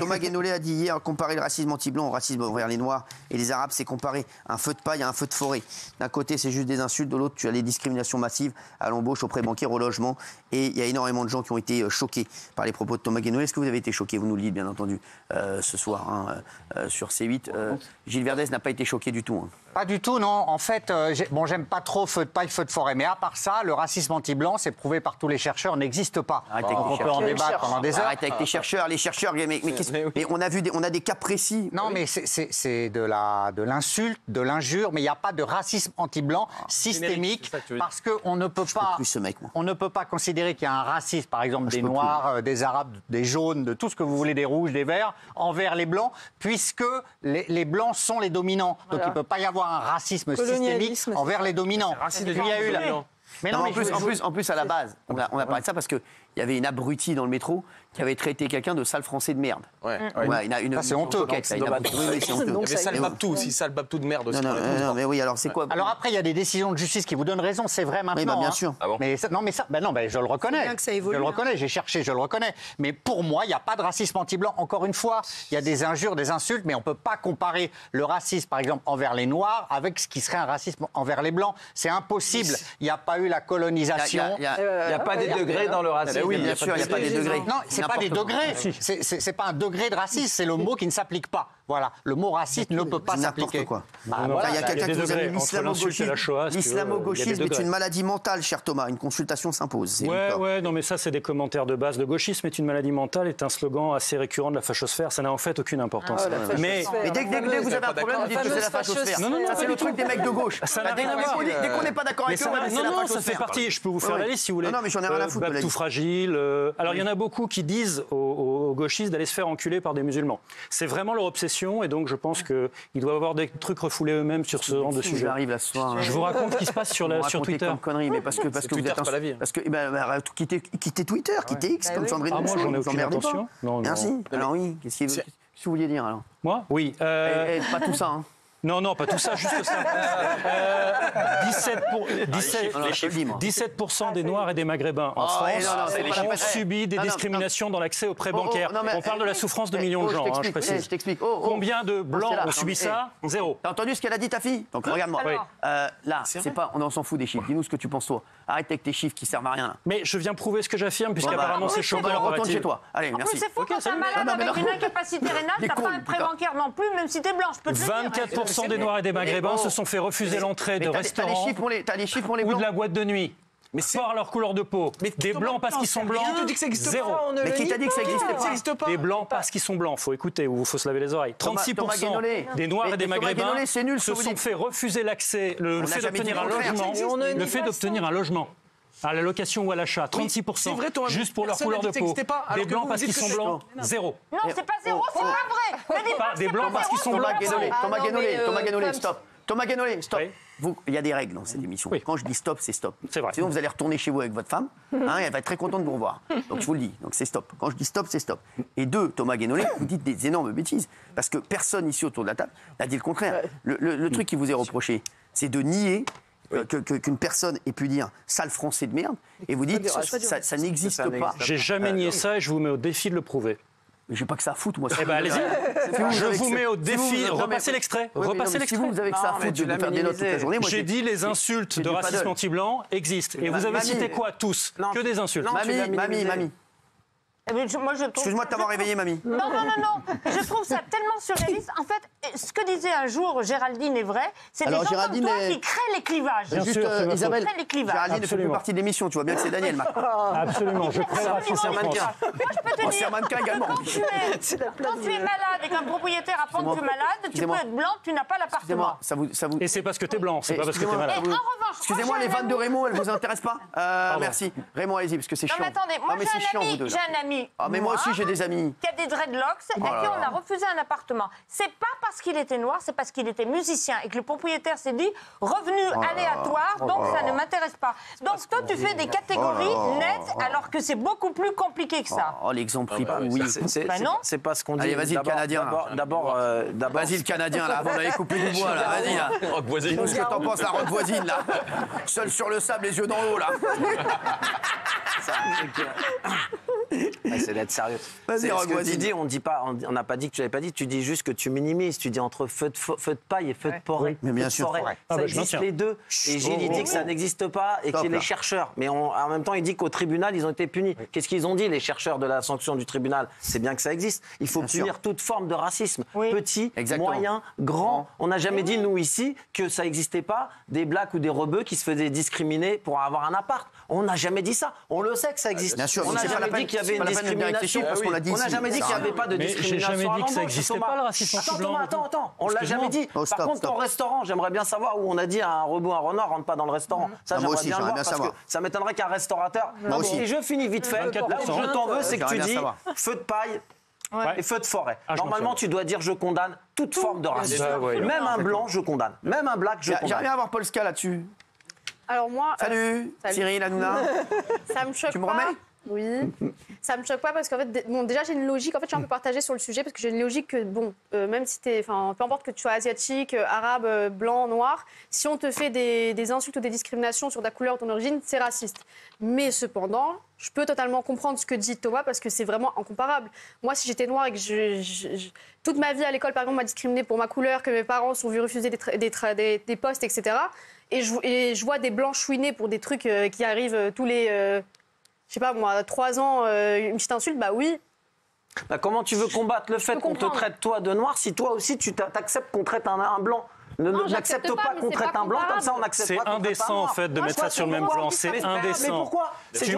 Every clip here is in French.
Thomas Guénolé a dit hier, comparer le racisme anti-blanc au racisme envers les Noirs et les Arabes, c'est comparer un feu de paille à un feu de forêt. D'un côté, c'est juste des insultes, de l'autre, tu as les discriminations massives à l'embauche, au prêt bancaire, au logement. Et il y a énormément de gens qui ont été choqués par les propos de Thomas Guénolé. Est-ce que vous avez été choqué? Vous nous le dites, bien entendu, ce soir, sur C8. Gilles Verdez n'a pas été choqué du tout. Pas du tout, non. En fait, j'aime pas trop feu de paille, feu de forêt. Mais à part ça, le racisme anti-blanc, c'est prouvé par tous les chercheurs, n'existe pas. On peut en débattre pendant des heures. Arrête avec les chercheurs, mais on a des cas précis. Non, mais c'est de l'insulte, de l'injure, mais il n'y a pas de racisme anti-blanc systémique parce qu'on ne peut pas. On ne peut pas considérer qu'il y a un racisme, par exemple, des Noirs, des Arabes, des jaunes, de tout ce que vous voulez, des rouges, des verts, envers les Blancs, puisque les Blancs sont les dominants. Donc il ne peut pas y avoir un racisme systémique envers les dominants. Il y a eu mais non, en plus, à la base, on a parlé de ça parce qu'il y avait une abrutie dans le métro qui avait traité quelqu'un de sale français de merde. C'est honteux. Donc sale Babtou aussi, sale Babtou de merde aussi. Non, mais oui, alors c'est quoi? Alors après, il y a des décisions de justice qui vous donnent raison, c'est vrai maintenant. Oui, bien sûr. Mais je le reconnais. Je le reconnais, j'ai cherché, je le reconnais. Mais pour moi, il n'y a pas de racisme anti-blanc. Encore une fois, il y a des injures, des insultes, mais on ne peut pas comparer le racisme, par exemple, envers les Noirs avec ce qui serait un racisme envers les Blancs. C'est impossible. Il n'y a pas eu la colonisation. Il n'y a pas des degrés dans le racisme. Oui, bien sûr, il n'y a pas des degrés. Non, c'est pas des degrés. C'est pas un degré de racisme, c'est le mot qui ne s'applique pas. Voilà, le mot raciste ne peut pas s'appliquer. Il y a quelqu'un qui vous a dit l'islamo-gauchisme est une maladie mentale, cher Thomas. Une consultation s'impose. Non, mais ça, c'est des commentaires de base. Le gauchisme est une maladie mentale est un slogan assez récurrent de la fachosphère. Ça n'a en fait aucune importance. Mais dès que vous avez un problème, vous dites que c'est la fachosphère. Non, c'est le truc des mecs de gauche. Ça n'a rien à voir. Dès qu'on n'est pas d'accord avec eux, non, ça fait partie. Je peux vous faire la liste si vous voulez. Non, mais j'en ai rien à foutre. Babtou fragile. Alors, il y en a beaucoup qui disent aux gauchistes d'aller se faire enculer par des musulmans. C'est vraiment leur obsession et donc je pense qu'ils doivent avoir des trucs refoulés eux-mêmes sur ce genre de sujet. Je vous raconte ce qui se passe sur Twitter. Conneries, mais parce que vous êtes pas la vie. Parce que quittez Twitter, quittez X comme Sandrine. Moi j'en ai aucune intention. Merci. Alors oui, qu'est-ce que vous vouliez dire alors? Moi? Oui. Pas tout ça. Non, pas tout ça, juste ça. 17% des Noirs et des Maghrébins en France ont subi des discriminations dans l'accès au prêt bancaire. On parle de la souffrance de millions de gens, je précise. Je t'explique. Combien de Blancs ont subi ça? Zéro. T'as entendu ce qu'elle a dit, ta fille? Donc regarde-moi. Là, c'est pas, on s'en fout des chiffres. Dis-nous ce que tu penses, toi. Arrête avec tes chiffres qui servent à rien. Mais je viens prouver ce que j'affirme, puisqu'apparemment c'est chaud. Alors retourne chez toi. Allez, merci. C'est fou, quand t'es malade avec une incapacité rénale, t'as pas un prêt bancaire non plus, même si t'es blanc, je peux te le dire. 24% des Noirs et des Maghrébins se sont fait refuser l'entrée de restaurants ou de la boîte de nuit. Mais par leur couleur de peau. Des blancs parce qu'ils sont blancs. Qui te dit que ça existe zéro. pas? Mais qui t'a dit que ça existe pas? Des blancs parce qu'ils sont blancs. Faut écouter ou faut se laver les oreilles. 36% des Noirs et des Maghrébins se sont fait refuser l'accès, le fait d'obtenir un logement, le fait d'obtenir un logement. À la location ou à l'achat, 36%, juste pour leur couleur de peau. Des blancs parce qu'ils sont blancs, zéro. Non, c'est pas zéro, c'est pas vrai. Des blancs parce qu'ils sont blancs, Thomas Guénolé, stop. Thomas Guénolé, stop. Il y a des règles dans cette émission. Quand je dis stop, c'est stop. C'est vrai. Sinon, vous allez retourner chez vous avec votre femme. Elle va être très contente de vous revoir. Donc, je vous le dis. Donc, c'est stop. Quand je dis stop, c'est stop. Et deux, Thomas Guénolé, vous dites des énormes bêtises. Parce que personne ici autour de la table n'a dit le contraire. Le truc qui vous est reproché, c'est de nier qu'une personne ait pu dire sale français de merde, et vous dites ça n'existe pas. J'ai jamais nié ça et je vous mets au défi de le prouver. Mais j'ai pas que ça à foutre, moi. Eh ben allez-y. Je vous mets au défi. Repassez l'extrait. Repassez l'extrait. Si vous avez que ça à foutre de faire des notes toute la journée, moi j'ai dit les insultes de racisme anti-blanc existent. Et vous avez cité quoi tous? Que des insultes. Mamie. Excuse-moi de t'avoir réveillé, mamie. Non. Je trouve ça tellement surréaliste. En fait, ce que disait un jour Géraldine est vrai. C'est des gens comme toi qui créent les clivages. Juste, Isabelle, Géraldine ne fait plus partie de l'émission. Tu vois bien que c'est Daniel, maintenant. Absolument. Je crée le racisme en France. Moi, je peux te dire, c'est un mannequin également. quand tu es malade et qu'un propriétaire apprend que tu es malade, tu peux être blanc, tu n'as pas l'appartement. Et c'est parce que t'es blanc, c'est pas parce que t'es malade. En revanche, excusez-moi, les vannes de Raymond, elles vous intéressent pas? Merci. Raymond, allez-y, parce que c'est chiant. Non, mais attendez, moi j'ai un ami. Ah, mais moi aussi j'ai des amis. Qui a des dreadlocks et à qui on a refusé un appartement. C'est pas parce qu'il était noir, c'est parce qu'il était musicien et que le propriétaire s'est dit revenu aléatoire, donc ça ne m'intéresse pas. Donc toi tu fais des catégories nettes alors que c'est beaucoup plus compliqué que ça. Oh l'exemple oui. C'est pas ce qu'on dit. Allez, vas-y le Canadien. D'abord, vas-y le Canadien là, avant d'aller couper du bois là, vas-y là. Dis-nous ce que t'en penses, la roque voisine là. Seul sur le sable, les yeux dans l'eau là. C'est d'être sérieux. Vas-y, ce que vas-y. tu dis, on n'a pas dit que tu l'avais pas dit, tu dis juste que tu minimises. Tu dis entre feu de paille et feu de forêt. Mais bien sûr. Ça existe les deux. Et Gilles, il dit que ça n'existe pas et qu'il y a les chercheurs. Mais en même temps, il dit qu'au tribunal, ils ont été punis. Qu'est-ce qu'ils ont dit, les chercheurs de la sanction du tribunal? C'est bien que ça existe. Il faut punir toute forme de racisme. Petit, moyen, grand. On n'a jamais dit, nous, ici, que ça n'existait pas des blacks ou des rebeux qui se faisaient discriminer pour avoir un appart. On n'a jamais dit ça. On le sait que ça existe. Bien sûr, on n'a jamais dit qu'il y avait une discrimination. On n'a jamais dit qu'il n'y avait pas de discrimination. J'ai jamais dit que ça n'existait pas, le racisme anti-blanc. Attends. On l'a jamais dit. Par contre, ton restaurant, j'aimerais bien savoir où on a dit un rebeu, un renard rentre pas dans le restaurant. Ça, j'aimerais bien le voir parce que ça m'étonnerait qu'un restaurateur. Et je finis vite fait. Là où je t'en veux, c'est que tu dis feu de paille. Et feu de forêt. Normalement, tu dois dire je condamne toute forme de racisme. Même un blanc, je condamne. Même un black, je condamne. J'aimerais bien avoir Polska là-dessus. Alors moi... Salut. Cyril, Hanouna. Ça me choque pas. Tu me remets? Oui. Ça me choque pas parce qu'en fait, bon, déjà j'ai une logique. En fait, je suis un peu partagée sur le sujet parce que j'ai une logique que, bon, même si peu importe que tu sois asiatique, arabe, blanc, noir, si on te fait des insultes ou des discriminations sur ta couleur ou ton origine, c'est raciste. Mais cependant, je peux totalement comprendre ce que dit Thomas parce que c'est vraiment incomparable. Moi, si j'étais noire et que toute ma vie à l'école, par exemple, m'a discriminée pour ma couleur, que mes parents sont vus refuser des postes, etc. Et je vois des blancs chouiner pour des trucs qui arrivent tous les, je sais pas moi, 3 ans, une petite insulte, bah oui. Bah comment tu veux combattre le fait qu'on te traite toi de noir si toi aussi tu t'acceptes qu'on traite un blanc? N'accepte pas qu'on traite un blanc comme ça, on accepte pas. C'est indécent en fait de mettre ça sur le même plan. C'est indécent. Mais pourquoi? Tu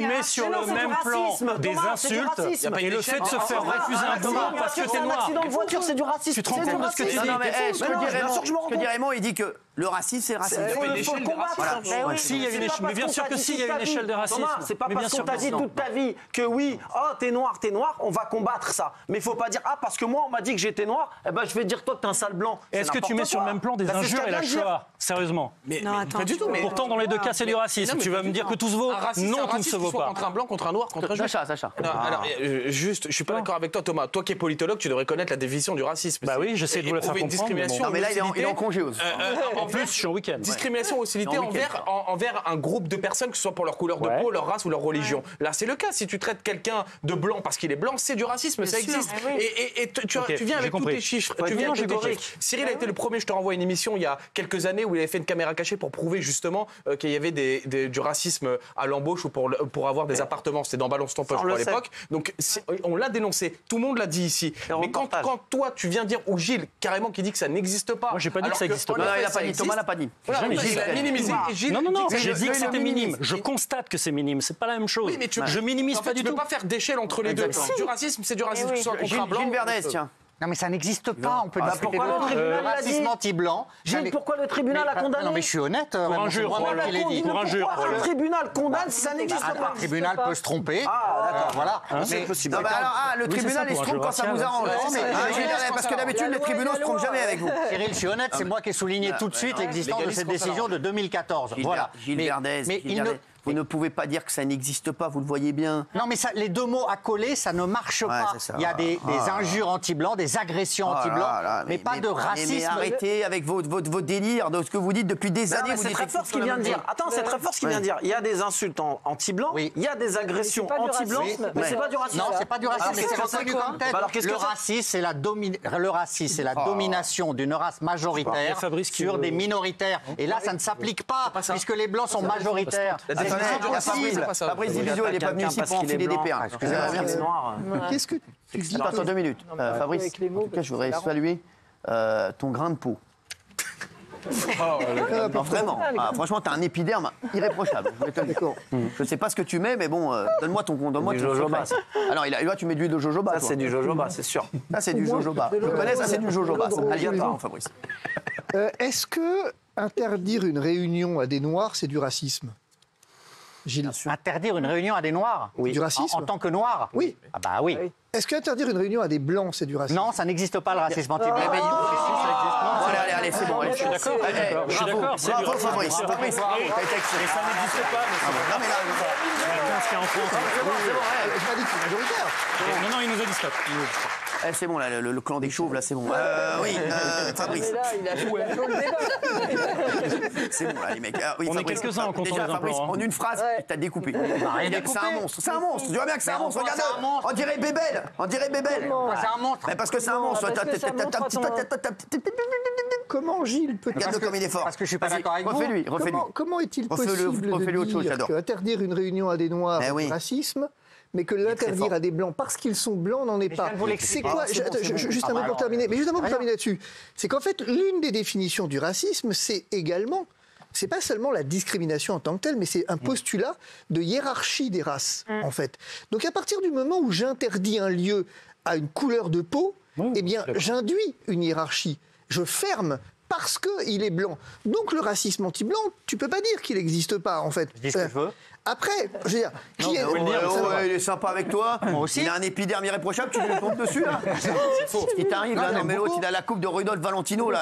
mets sur le même plan des insultes et le fait de se faire refuser un boulot parce que t'es noir. Accident de voiture, c'est du racisme. Tu te rends compte de ce que tu dis? Ce que dit Raymond, il dit que le racisme, c'est le racisme. Il faut le combattre. Si, il y a une échelle. Mais bien sûr que si, il y a une échelle de racisme. C'est pas parce qu'on t'a dit toute ta vie que oui, oh t'es noir, on va combattre ça. Mais il faut pas dire parce que moi on m'a dit que j'étais noir, eh ben je vais dire toi que t'es un sale blanc. Est-ce que tu mets sur le même plan des injures et la Shoah? Sérieusement? Pas du tout. Pourtant, dans les deux cas, c'est du racisme. Tu vas me dire que tout se vaut? Non, tout ne se vaut pas. Contre un blanc, contre un noir, contre un juif. Sacha. Alors, juste, je suis pas d'accord avec toi, Thomas. Toi qui es politologue, tu devrais connaître la définition du racisme. Bah oui, j'essaie de vous la faire comprendre. Non, mais là, il est en congé aussi. En plus, je suis en week-end. Discrimination, hostilité envers un groupe de personnes, que ce soit pour leur couleur de peau, leur race ou leur religion. Là, c'est le cas. Si tu traites quelqu'un de blanc parce qu'il est blanc, c'est du racisme, ça existe. Et tu viens avec tous tes chiffres. Tu viens avec tes chiffres. Cyril a été le premier, je te renvoie à une émission il y a quelques années où il avait fait une caméra cachée pour prouver justement qu'il y avait du racisme à l'embauche ou pour avoir des appartements. C'était dans Balance ton poche à l'époque. Donc on l'a dénoncé. Tout le monde l'a dit ici. Mais quand toi tu viens dire, ou Gilles carrément qui dit que ça n'existe pas. Moi j'ai pas dit que ça n'existe pas. Non, il a pas dit. Thomas l'a pas dit. Il a minimisé. Non, j'ai dit que c'était minime. Je constate que c'est minime. C'est pas la même chose. Je minimise pas du tout. Tu peux pas faire d'échelle entre les deux. C'est du racisme, que ce soit contre un blanc. Gilles Verdez, tiens. Non, mais ça n'existe pas. On peut pourquoi le tribunal l'a dit? Racisme anti-blanc. Gilles, pourquoi le tribunal a condamné? Non, mais je suis honnête. Pour injure. Pourquoi le tribunal condamne si ça n'existe pas? Le tribunal peut se tromper. Ah, d'accord. Voilà. C'est possible. Le tribunal, il se trompe quand ça vous arrange. Parce que d'habitude, les tribunaux se trompent jamais avec vous. Cyril, je suis honnête, c'est moi qui ai souligné tout de suite l'existence de cette décision de 2014. Voilà. Gilles Verdez, vous ne pouvez pas dire que ça n'existe pas, vous le voyez bien. Non, mais les deux mots accolés, ça ne marche pas. Il y a des injures anti-blancs, des agressions anti-blancs, mais pas de racisme. Mais arrêtez avec vos délires, de ce que vous dites depuis des années. C'est très fort ce qu'il vient de dire. Attends, c'est très fort ce qu'il vient de dire. Il y a des insultes anti-blancs, il y a des agressions anti-blancs, mais c'est pas du racisme. Non, c'est pas du racisme, mais c'est reconnu comme tel. Le racisme, c'est la domination d'une race majoritaire sur des minoritaires. Et là, ça ne s'applique pas, puisque les blancs sont majoritaires. Fabrice Divisio, il n'est pas venu ici pour enfiler des perles. Qu'est-ce que tu dis? Attends 2 minutes. Fabrice, en tout cas, je voudrais saluer ton grain de peau. Non, vraiment. Franchement, t'as un épiderme irréprochable. Je ne sais pas ce que tu mets, mais bon, donne-moi ton jojoba. Alors, là, tu mets de l'huile de jojoba. Ça, c'est du jojoba, c'est sûr. Ça, c'est du jojoba. Je connais, ça, c'est du jojoba. Allez, attends, Fabrice. Est-ce que interdire une réunion à des Noirs, c'est du racisme? Gilles. Interdire une réunion à des Noirs? Oui. Du racisme? En tant que Noirs? Oui. Ah bah oui. Est-ce qu'interdire une réunion à des Blancs, c'est du racisme? Non, ça n'existe pas, le racisme anti-blanc. Allez, c'est bon. Je suis d'accord. Je suis d'accord. C'est du racisme. Fabrice, ça n'existe pas. Non, mais là, c'est en France. Je m'as dit que c'est majoritaire. Non, il nous a dit stop. C'est bon, là, le clan des chauves, là, c'est bon. Oui, Fabrice. Il a le débat. C'est bon, là, les mecs. Oui, on est quelques-uns en comptant les implants. En une phrase, t'as découpé. C'est un monstre. C'est un monstre. Tu vois bien que c'est un monstre. Regarde, on dirait Bébel. C'est un monstre. Mais parce que c'est un monstre. Comment Gilles peut... Regarde comme il est fort. Parce que je suis pas d'accord avec vous. Refais-lui. Comment est-il possible de dire qu'interdire une réunion à des Noirs est du racisme, mais que l'interdire à des Blancs parce qu'ils sont Blancs n'en est pas? C'est quoi? Juste un mot pour terminer. Mais juste un mot pour terminer là-dessus. C'est qu'en fait, l'une des définitions du racisme, c'est également... C'est pas seulement la discrimination en tant que telle, mais c'est un postulat de hiérarchie des races, en fait. Donc à partir du moment où j'interdis un lieu à une couleur de peau, eh bien, j'induis une hiérarchie. Je ferme parce qu'il est blanc. Donc le racisme anti-blanc, tu peux pas dire qu'il n'existe pas, en fait. Je dis ce que je veux. Après, je veux dire, il est sympa avec toi. Moi aussi. Il a un épiderme irréprochable, tu lui tombes dessus, là. Il t'arrive, là. Non, mais l'autre, il a la coupe de Rudolf Valentino, là.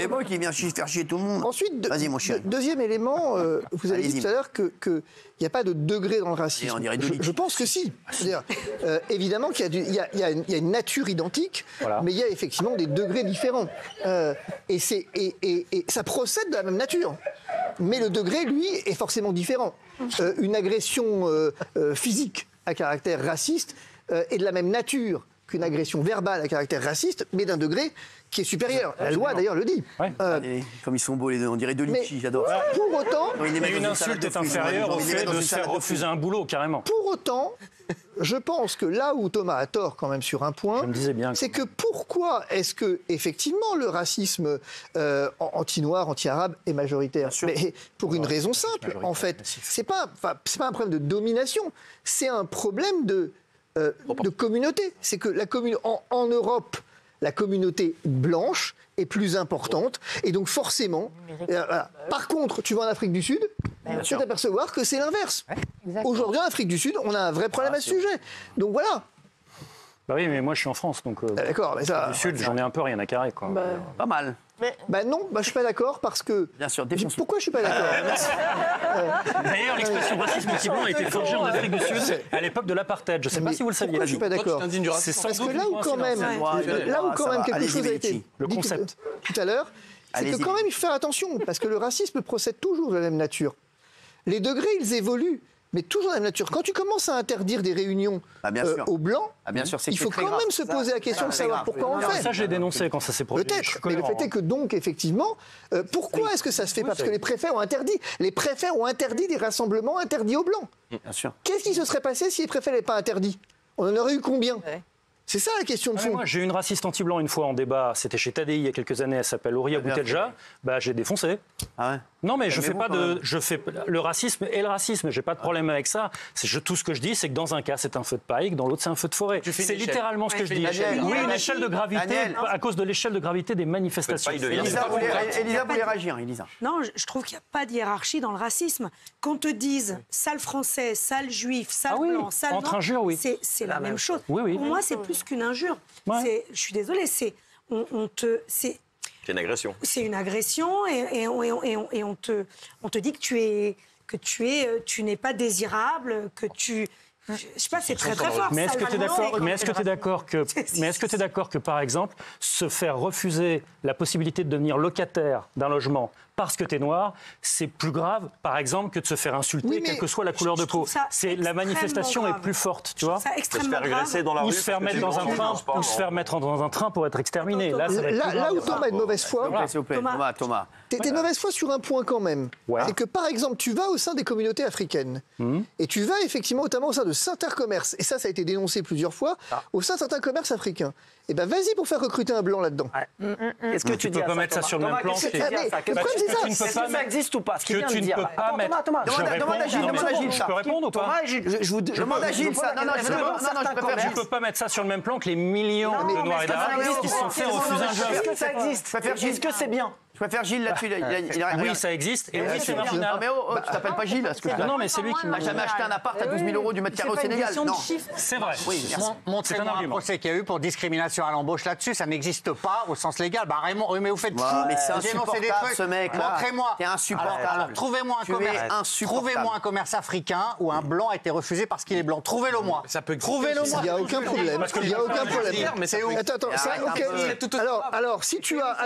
Et moi, qui vient faire chier tout le monde. Ensuite, vas-y, mon chien. Deuxième élément, vous avez dit tout à l'heure qu'il n'y a pas de degré dans le racisme. Je pense que si. C'est-à-dire, évidemment qu'il y a une nature identique, mais il y a effectivement des degrés différents. Et ça procède de la même nature. Mais le degré, lui, est forcément différent. Une agression physique à caractère raciste est de la même nature qu'une agression verbale à caractère raciste, mais d'un degré qui est supérieur. La loi, d'ailleurs, le dit. Comme ils sont beaux, les deux, on dirait deux litchis, j'adore. Pour autant... Mais une insulte est inférieure au fait de se faire refuser un boulot, carrément. Pour autant, je pense que là où Thomas a tort quand même sur un point, c'est que pourquoi est-ce que, effectivement, le racisme anti-noir, anti-arabe est majoritaire? Mais pour une raison simple, en fait. C'est pas un problème de domination, c'est un problème de communauté. C'est que en Europe, la communauté blanche est plus importante. Et donc forcément... Par contre, tu vas en Afrique du Sud, tu vas t'apercevoir que c'est l'inverse. Aujourd'hui, en Afrique du Sud, on a un vrai problème à ce sujet. Donc voilà. Bah oui, mais moi je suis en France, donc d'accord, mais ça, du Sud, j'en ai un peu rien à carrer, quoi. Pas mal. Non, je suis pas d'accord parce que... Bien sûr, pourquoi je suis pas d'accord? D'ailleurs, l'expression racisme anti-blanc a été forgée en Afrique du Sud à l'époque de l'apartheid. Je ne sais pas si vous le saviez. Pourquoi je suis pas d'accord? C'est sans parce que doute là où quand même quelque chose a été le dit concept tout à l'heure, c'est que quand même il faut faire attention parce que le racisme procède toujours de la même nature. Les degrés, ils évoluent. Mais toujours de la même nature. Quand tu commences à interdire des réunions aux Blancs, il faut quand même se poser la question de savoir pourquoi on le fait. Ça, j'ai dénoncé quand ça s'est produit. Peut-être, mais le fait est que donc, effectivement, pourquoi est-ce que ça se fait pas? Parce que les préfets ont interdit. Les préfets ont interdit des rassemblements interdits aux Blancs. Bien sûr. Qu'est-ce qui se serait passé si les préfets n'avaient pas interdit? On en aurait eu combien? C'est ça la question de fond. Moi, j'ai eu une raciste anti-blanc une fois en débat. C'était chez Tadei il y a quelques années. Elle s'appelle Ouria Boutelja. J'ai défoncé. Ah ouais. Non, mais je fais pas de. Je fais le racisme et le racisme. J'ai pas de problème avec ça. Tout ce que je dis, c'est que dans un cas, c'est un feu de paille, dans l'autre, c'est un feu de forêt. C'est littéralement ce que je dis. Oui, une échelle de gravité à cause de l'échelle de gravité des manifestations. Elisa voulait réagir. Elisa. Non, je trouve qu'il n'y a pas de hiérarchie dans le racisme. Qu'on te dise sale français, sale juif, sale blanc, sale entre injures, oui. C'est la même chose. Oui. Pour moi, c'est plus qu'une injure. Je suis désolée, c'est une agression. C'est une agression et on te dit que tu n'es pas désirable, que tu... Je sais pas, c'est très très fort. Mais est-ce que tu es d'accord que, par exemple, se faire refuser la possibilité de devenir locataire d'un logement parce que tu es noir, c'est plus grave, par exemple, que de se faire insulter, quelle que soit la couleur de peau. La manifestation est plus forte, tu vois. Ça extrêmement grave. Ou se faire mettre dans un train, ou se faire mettre dans un train pour être exterminé. Là où Thomas est de mauvaise foi, Thomas. T'es de mauvaise foi sur un point quand même. C'est que, par exemple, tu vas au sein des communautés africaines et tu vas effectivement, notamment au sein de certains commerces, et ça a été dénoncé plusieurs fois, au sein de certains commerces africains. Eh ben vas-y pour faire recruter un blanc là-dedans. Qu'est-ce que tu peux pas mettre ça sur le même plan? Est-ce que ça existe ou pas? Que tu ne peux pas mettre. Demande à Gilles, je peux répondre ou pas? Demande à Gilles ça. Non, je préfère. Tu ne peux pas mettre ça sur le même plan que les millions de Noirs et d'Arabes qui se sont fait refuser un job. Est-ce que ça existe? Est-ce que c'est bien? préfère Gilles là-dessus. Oui, ça existe. Et oui, c'est marginal. Non, mais tu t'appelles pas Gilles. Non, mais c'est lui qui n'a jamais acheté un appart à 12 000 € du mètre carré au Sénégal. Non. C'est vrai. Montrez-moi un procès qu'il y a eu pour discrimination à l'embauche là-dessus. Ça n'existe pas au sens légal. Bah, Raymond, mais vous faites tout. Mais c'est insupportable, ce mec. Montrez-moi. C'est insupportable. Alors, trouvez-moi un commerce africain où un blanc a été refusé parce qu'il est blanc. Trouvez-le-moi. Trouvez-le moi. Il n'y a aucun problème. Il n'y a aucun problème. Mais c'est où? Attends, alors, si tu as...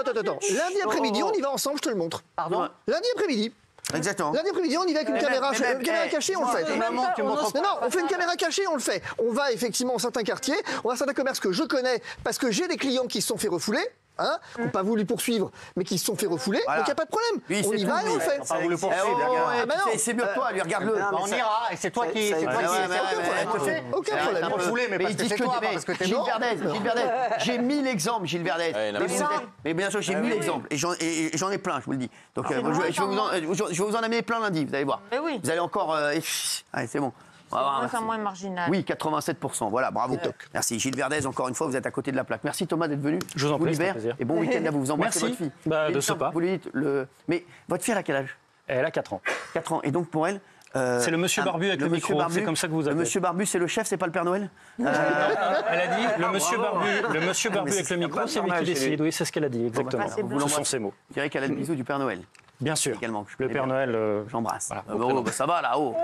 Attends. Lundi après-midi, on y va ensemble, je te le montre. Pardon? Lundi après-midi. Exactement. Lundi après-midi, on y va avec une caméra cachée, on le fait. Non, on fait une caméra cachée, on le fait. On va effectivement dans certains quartiers, on va dans certains commerces que je connais parce que j'ai des clients qui se sont fait refouler. Qui n'ont pas voulu poursuivre, mais qui se sont fait refouler. Donc il n'y a pas de problème. Oui, on y va et on le fait. Pas voulu poursuivre. C'est mieux que toi, lui, regarde-le. On ira, et c'est toi qui. Aucun problème. Refoulé, mais parce que c'est toi, parce que t'es Gilles Verdez, j'ai 1000 exemples, Gilles Verdez. Mais bien sûr, j'ai 1000 exemples. Et j'en ai plein, je vous le dis. Donc je vais vous en amener plein lundi, vous allez voir. Vous allez encore. Allez, c'est bon. C'est moins marginal. Oui, 87%. Voilà, bravo. Merci. Gilles Verdez, encore une fois, vous êtes à côté de la plaque. Merci Thomas d'être venu. Je vous en prie, c'est un plaisir. Et bon week-end à vous. Vous embrassez votre fille. De ce pas. Vous lui dites Mais votre fille, elle a quel âge? Elle a 4 ans. 4 ans. Et donc pour elle. C'est le monsieur Barbu avec le micro, c'est comme ça que vous appelez. Le monsieur Barbu, c'est le chef, c'est pas le Père Noël? Elle a dit le monsieur Barbu avec le micro, c'est lui qui décide. Oui, c'est ce qu'elle a dit, exactement. Ce sont ses mots. Je dirais qu'elle a le bisou du Père Noël. Bien sûr. Également. Le Père Noël. J'embrasse. Voilà. Ça va là-haut.